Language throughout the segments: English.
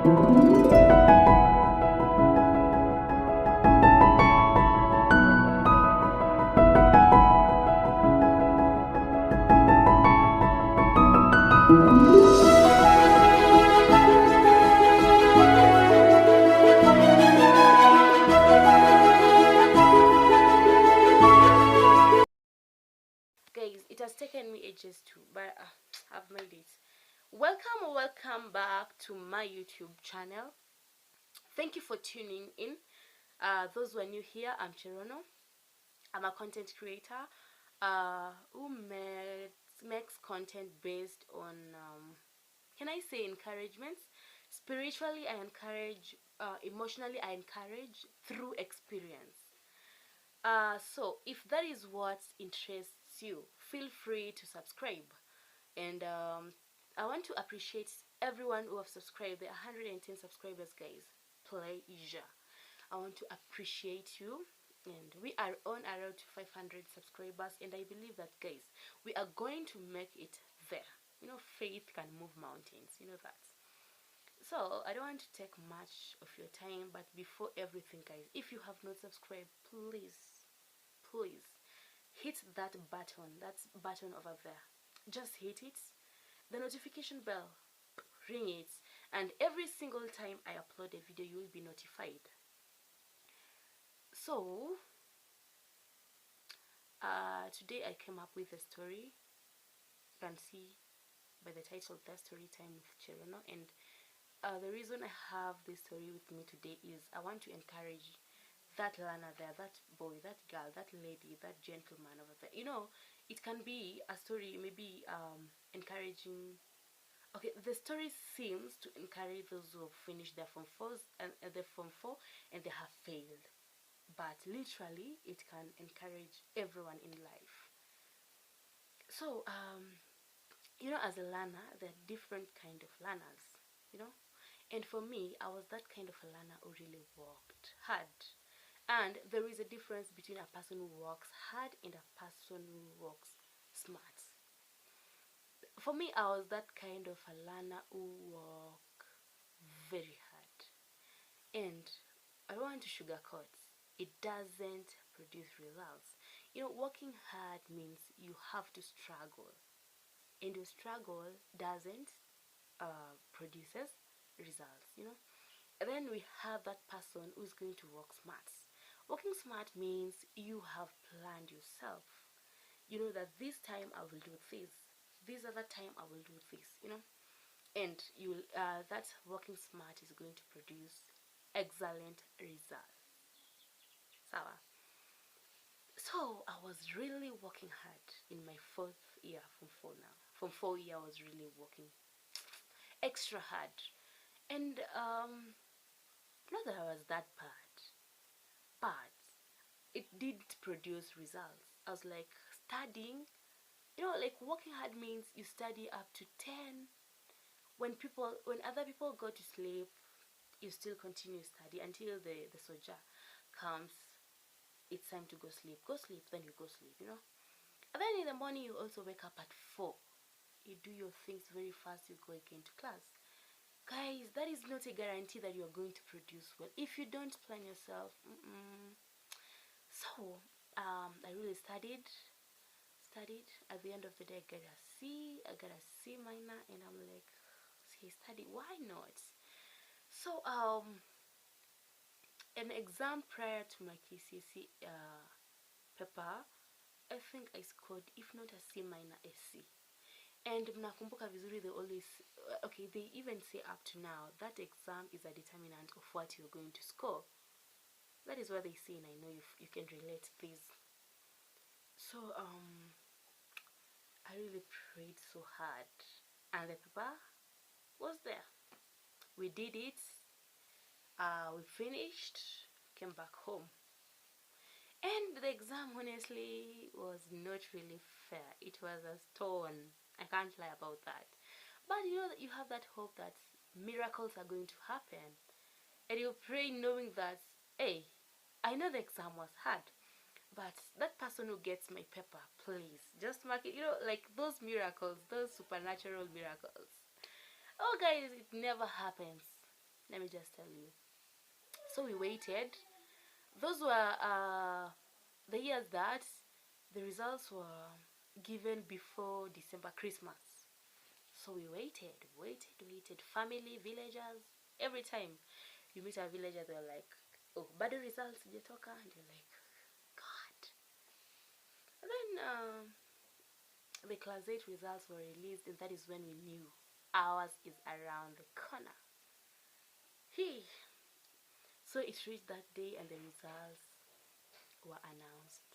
Guys, it has taken me ages to, but I've made it. Welcome back to my YouTube channel. Thank you for tuning in. Those who are new here, I'm Cherono. I'm a content creator who makes content based on, can I say, encouragements. Spiritually, I encourage. Emotionally, I encourage through experience. So if that is what interests you, feel free to subscribe. And I want to appreciate everyone who have subscribed. There are 110 subscribers, guys. Pleasure. I want to appreciate you. And we are on our road to 500 subscribers, and I believe that, guys, we are going to make it there. You know, faith can move mountains. You know that. So I don't want to take much of your time, but before everything, guys, if you have not subscribed, please hit that button over there. Just hit it, the notification bell, ring it, and every single time I upload a video, you will be notified. So today I came up with a story. You can see by the title, The Story Time with Cherono. And the reason I have this story with me today is I want to encourage that learner there, that boy, that girl, that lady, that gentleman over there. You know, it can be a story, maybe encouraging. Okay, the story seems to encourage those who have finished their form fours and their form four and they have failed, but literally it can encourage everyone in life. So you know, as a learner, there are different kind of learners, you know. And for me, I was that kind of a learner who really worked hard. And there is a difference between a person who works hard and a person who works smart. For me, I was that kind of a learner who worked very hard. And I don't want to sugarcoat. It doesn't produce results. You know, working hard means you have to struggle. And your struggle doesn't produces results, you know. And then we have that person who's going to work smart. Working smart means you have planned yourself. You know that this time I will do this other time I will do this, you know. And you that working smart is going to produce excellent results. So I was really working hard in my fourth year from four now. From 4 years I was really working extra hard. And not that I was that bad, but it did produce results. I was like studying, you know, like working hard means you study up to 10. When other people go to sleep, you still continue study until the soldier comes. It's time to go sleep. Go sleep, then you go sleep, you know. And then in the morning you also wake up at 4. You do your things very fast, you go again to class. Guys, that is not a guarantee that you are going to produce well if you don't plan yourself. So I really studied. At the end of the day, I got a C. I got a C minor, and I'm like, see, study. Why not? So an exam prior to my KCSE paper, I think I scored, if not a C minor, a C. And mnakumbuka vizuri, they always okay, they even say up to now that exam is a determinant of what you're going to score. That is what they say, and I know you can relate, please. So I really prayed so hard, and the paper was there. We did it. We finished, came back home, and the exam honestly was not really fair. It was a stone. I can't lie about that. But you know that you have that hope that miracles are going to happen, and you pray knowing that, hey, I know the exam was hard, but that person who gets my paper, please just mark it. You know, like those miracles, those supernatural miracles. Oh, guys, it never happens. Let me just tell you. So we waited. Those were the years that the results were given before December, Christmas. So we waited. Family, villagers, every time you meet a villager, they're like, oh, bad results, Jetoka, and you're like, God. And then the class 8 results were released, and that is when we knew ours is around the corner. Hey. So it reached that day, and the results were announced.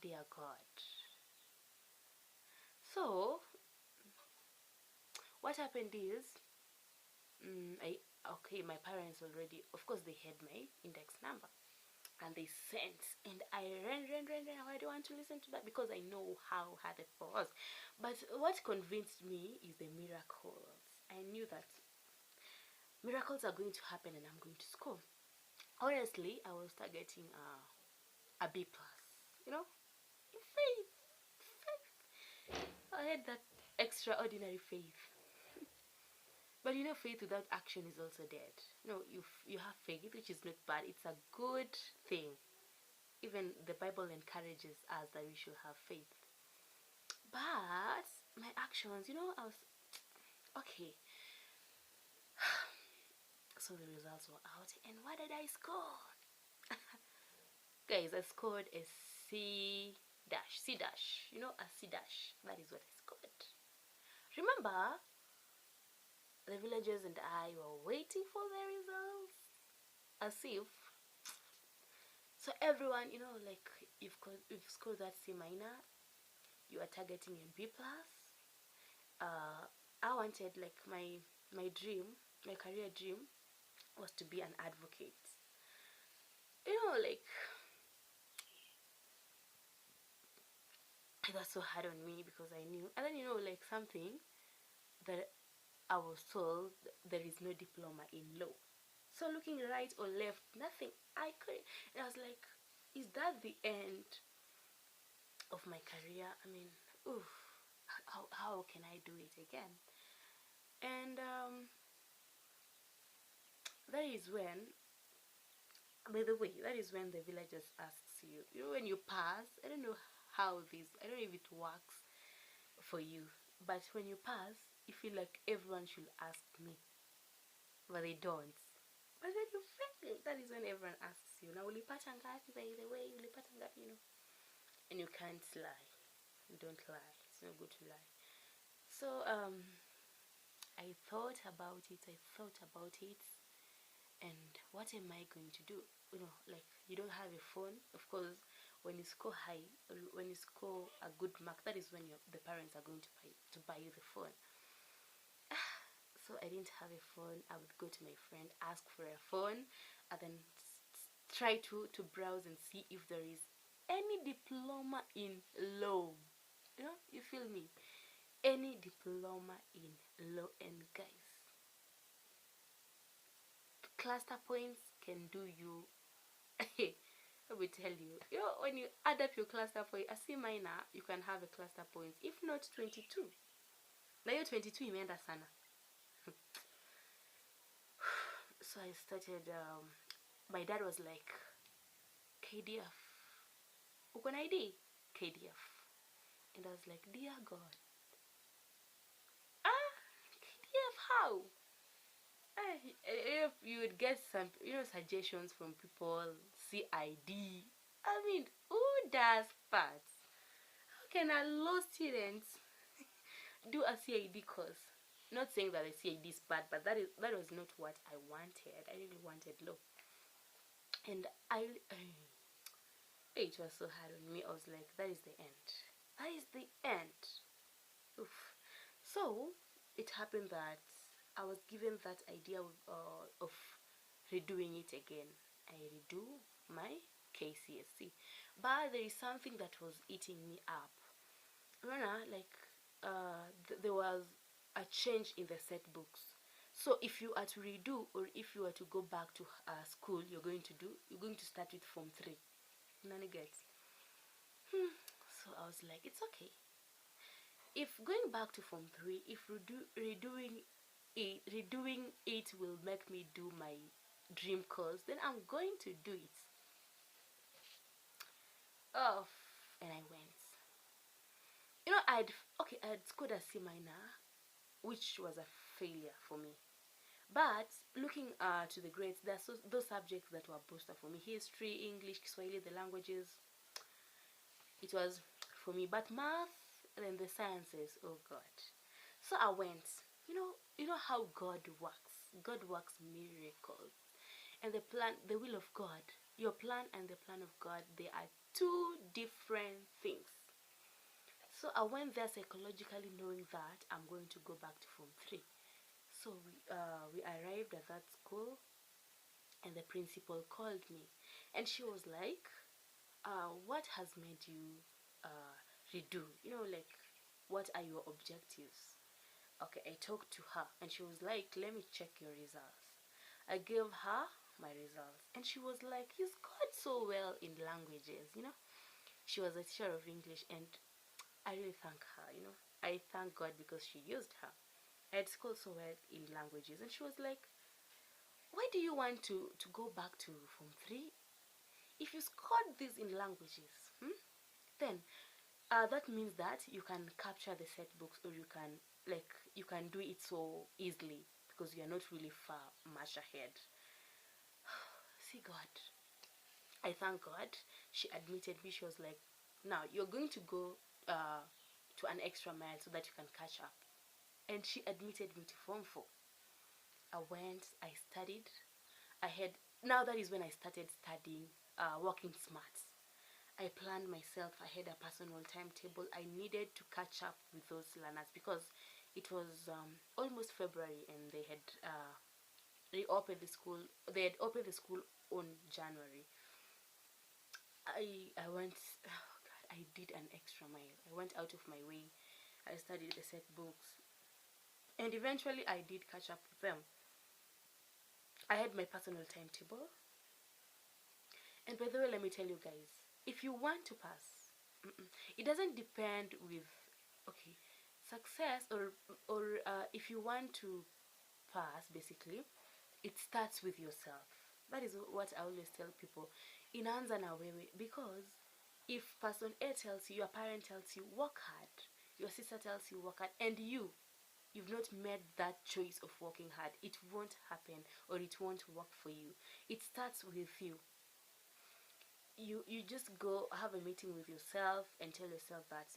Dear God. So what happened is, my parents already, of course, they had my index number, and they sent, and I ran. I don't want to listen to that because I know how hard it was. But what convinced me is the miracles. I knew that miracles are going to happen, and I'm going to score. Honestly, I was targeting a B plus. You know, faith. I had that extraordinary faith. But you know, faith without action is also dead. You know, you have faith, which is not bad. It's a good thing. Even the Bible encourages us that we should have faith. But my actions, you know, I was okay. So the results were out, and what did I score? Guys, I scored a C dash. C dash. You know, a C dash. That is what I scored. Remember, the villagers and I were waiting for the results as if. So everyone, you know, like you've scored that C minor, you are targeting a B plus. I wanted, like, my dream, my career dream was to be an advocate. You know, like, it was so hard on me because I knew. And then, you know, like, something that I was told, there is no diploma in law. So looking right or left, nothing. I couldn't. And I was like, is that the end of my career? I mean, oof, how can I do it again? And that is when, by the way, that is when the villagers asks you, you know, when you pass, I don't know I don't know if it works for you, but when you pass, you feel like everyone should ask me, but they don't. But when you fail, that is when everyone asks you, now ulipata ngapi, by the way, ulipata ngapi, you know, and you can't lie. You don't lie. It's not good to lie. So I thought about it, and what am I going to do? You know, like, you don't have a phone. Of course, when you score high, or when you score a good mark, that is when the parents are going to buy you the phone. So I didn't have a phone. I would go to my friend, ask for a phone, and then try to browse and see if there is any diploma in law. You know, you feel me? Any diploma in law. And guys, cluster points can do you. Let me tell you, you know, when you add up your cluster point, a C minor, you can have a cluster points, if not 22. Now you're 22 imeenda sana. So I started, my dad was like, KDF, uko na ID? KDF. And I was like, dear God, KDF, how? If you would get some, you know, suggestions from people, CID. I mean, who does that? How can a law student do a CID course? Not saying that the CID is bad, but that was not what I wanted. I really wanted law, and it was so hard on me. I was like, that is the end. That is the end. Oof. So it happened that I was given that idea of redoing it again. I redo my KCSE, but there is something that was eating me up. Remember, like, there was a change in the set books. So if you are to redo, or if you are to go back to school, you're going to start with Form 3. None gets. So I was like, it's okay. If going back to Form 3, if redoing it will make me do my dream course, then I'm going to do it. Oh, and I went. I'd scored a C minor, which was a failure for me. But looking to the grades, there are those subjects that were booster for me: history, English, Kiswahili, the languages. It was for me. But math and the sciences, oh God. So I went. You know how God works. God works miracles, and the will of God, your plan and the plan of God, they are two different things. So I went there psychologically knowing that I'm going to go back to Form 3. So we arrived at that school, and the principal called me, and she was like, what has made you redo? Like, what are your objectives? Okay, I talked to her, and she was like, let me check your results. I gave her my results, and she was like, you scored so well in languages. She was a teacher of English, and I really thank her. I thank God because she used her. I had scored so well in languages, and she was like, why do you want to go back to Form 3? If you scored this in languages, then that means that you can capture the set books, or you can do it so easily because you are not really far much ahead. See, God, I thank God. She admitted me. She was like, now you're going to go to an extra mile so that you can catch up. And she admitted me to Form 4. I went, I studied. Now that is when I started studying working smart. I planned myself. I had a personal timetable. I needed to catch up with those learners because it was almost February, and they had reopened the school. They had opened the school on January. I went. Oh God, I did an extra mile. I went out of my way. I studied the set books, and eventually I did catch up with them. I had my personal timetable, and by the way, let me tell you guys, if you want to pass, it doesn't depend with okay success, or if you want to pass, basically it starts with yourself. That is what I always tell people. Inaanza na wewe, because if person A tells you, your parent tells you work hard, your sister tells you work hard, and you've not made that choice of working hard, it won't happen, or it won't work for you. It starts with you. You just go have a meeting with yourself and tell yourself that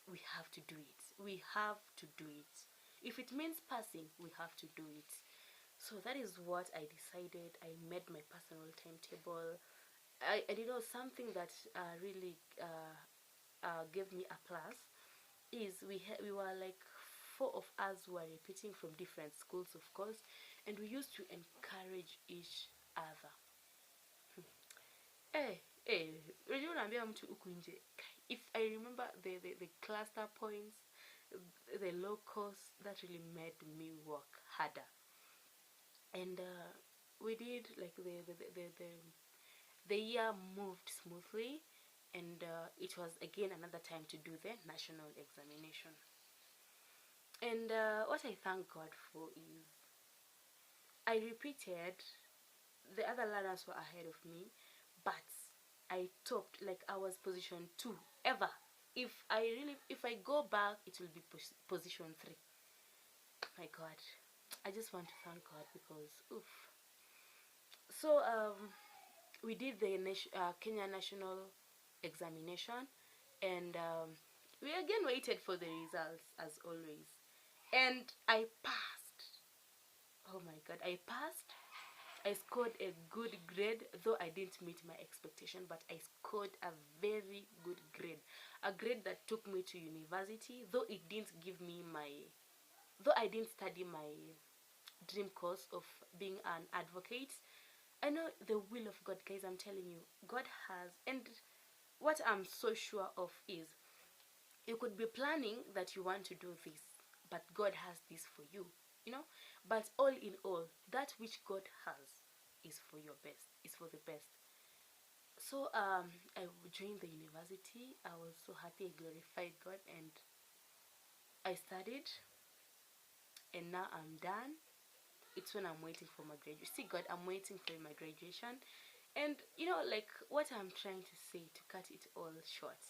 we have to do it. We have to do it. If it means passing, we have to do it. So that is what I decided. I made my personal timetable. Something that really gave me a plus is we were like four of us who were repeating from different schools, of course, and we used to encourage each other. Eh, unajua unaambia mtu huku nje. If I remember the cluster points, the low cost, that really made me work harder. And we did like the year moved smoothly, and it was again another time to do the national examination. And what I thank God for is I repeated. The other learners were ahead of me, but I topped. Like, I was position 2 ever. If I go back, it will be position 3. My God, I just want to thank God because oof. So we did the Kenya national examination, and we again waited for the results as always, and I passed. Oh my God, I passed. I scored a good grade, though I didn't meet my expectation, but I scored a very good grade. A grade that took me to university, though I didn't study my dream course of being an advocate. I know the will of God, guys. I'm telling you, God has. And what I'm so sure of is, you could be planning that you want to do this, but God has this for you. But all in all, that which God has is for your best, is for the best. So I joined the university. I was so happy. I glorified God, and I studied, and now I'm done. it's when I'm waiting for my graduation. See, God, I'm waiting for my graduation. And you know, like, what I'm trying to say, to cut it all short,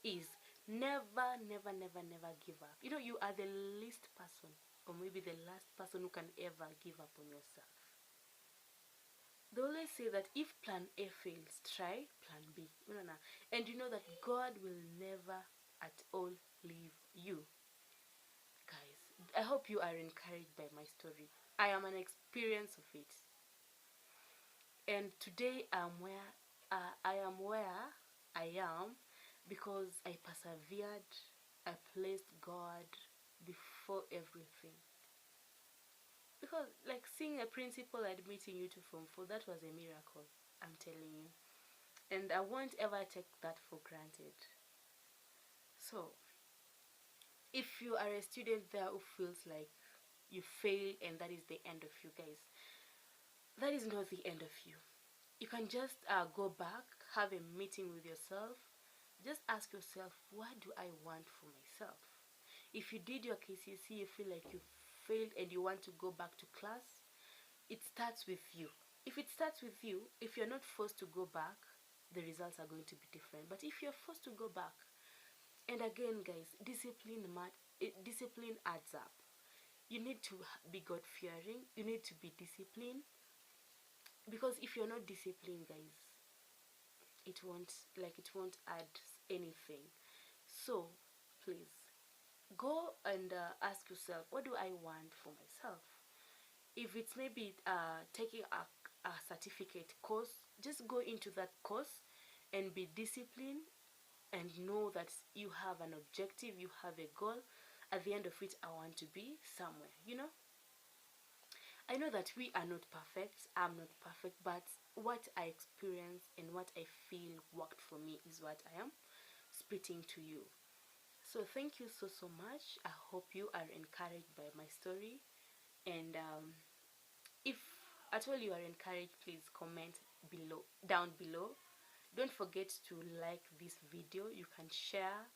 is never, never, never, never give up. You know, you are the least person, or maybe the last person who can ever give up on yourself. They always say that if plan A fails, try plan B. And you know that God will never at all leave you. Guys, I hope you are encouraged by my story. I am an experience of it. And today I am where I am because I persevered. I placed God before everything. Because, like, seeing a principal admitting you to Form 4, that was a miracle, I'm telling you. And I won't ever take that for granted. So, if you are a student there who feels like you failed and that is the end of you, guys, that is not the end of you. You can just go back, have a meeting with yourself. Just ask yourself, what do I want for myself? If you did your KCSE, you feel like you failed and you want to go back to class, it starts with you. If it starts with you, if you're not forced to go back, the results are going to be different. But if you're forced to go back, and again, guys, discipline adds up. You need to be God-fearing. You need to be disciplined. Because if you're not disciplined, guys, it won't add anything. So please go and ask yourself, what do I want for myself? If it's maybe taking a certificate course, just go into that course and be disciplined and know that you have an objective, you have a goal. At the end of it, I want to be somewhere, you know. I know that we are not perfect. I'm not perfect, but what I experience and what I feel worked for me is what I am spitting to you. So thank you so much. I hope you are encouraged by my story. And if at all you are encouraged, please comment down below. Don't forget to like this video. You can share.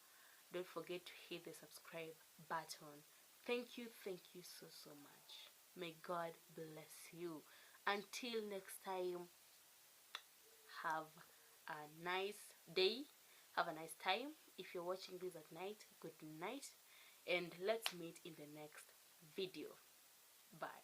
Don't forget to hit the subscribe button. Thank you so much. May God bless you. Until next time, have a nice day. Have a nice time. If you're watching this at night, good night. And let's meet in the next video. Bye.